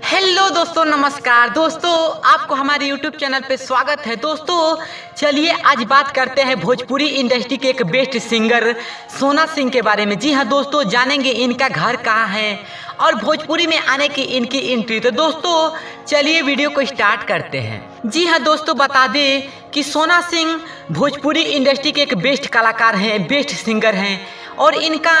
Hello दोस्तों, नमस्कार दोस्तों, आपको हमारे YouTube चैनल पे स्वागत है। दोस्तों चलिए आज बात करते हैं भोजपुरी इंडस्ट्री के एक बेस्ट सिंगर सोना सिंह के बारे में। जी हाँ दोस्तों, जानेंगे इनका घर कहाँ है और भोजपुरी में आने की इनकी एंट्री। तो दोस्तों चलिए वीडियो को स्टार्ट करते हैं। जी हाँ दोस्तों, बता दें कि सोना सिंह भोजपुरी इंडस्ट्री के एक बेस्ट कलाकार हैं, बेस्ट सिंगर हैं और इनका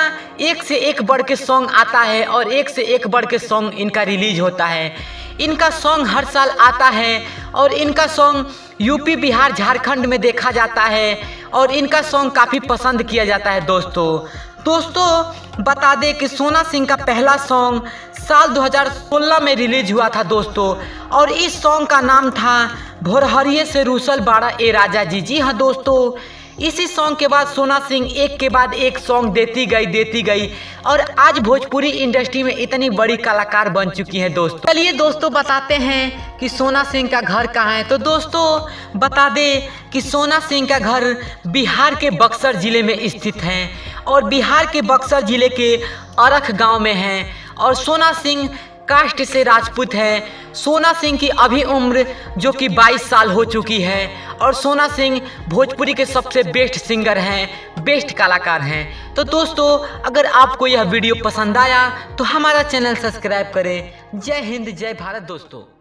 एक से एक बढ़ के सॉन्ग आता है और एक से एक बढ़ के सॉन्ग इनका रिलीज होता है। इनका सॉन्ग हर साल आता है और इनका सॉन्ग यूपी, बिहार, झारखंड में देखा जाता है और इनका सॉन्ग काफ़ी पसंद किया जाता है। दोस्तों बता दें कि सोना सिंह का पहला सॉन्ग साल 2016 में रिलीज हुआ था दोस्तों, और इस सॉन्ग का नाम था भोरहरिये से रूसल बाड़ा ए राजा जी। जी हाँ दोस्तों, इसी सॉन्ग के बाद सोना सिंह एक के बाद एक सॉन्ग देती गई और आज भोजपुरी इंडस्ट्री में इतनी बड़ी कलाकार बन चुकी हैं दोस्तों। चलिए दोस्तों बताते हैं कि सोना सिंह का घर कहाँ है। तो दोस्तों बता दें कि सोना सिंह का घर बिहार के बक्सर ज़िले में स्थित है और बिहार के बक्सर ज़िले के अरख गांव में है और सोना सिंह कास्ट से राजपूत है। सोना सिंह की अभी उम्र जो कि 22 साल हो चुकी है और सोना सिंह भोजपुरी के सबसे बेस्ट सिंगर हैं, बेस्ट कलाकार हैं। तो दोस्तों अगर आपको यह वीडियो पसंद आया तो हमारा चैनल सब्सक्राइब करें। जय हिंद, जय भारत दोस्तों।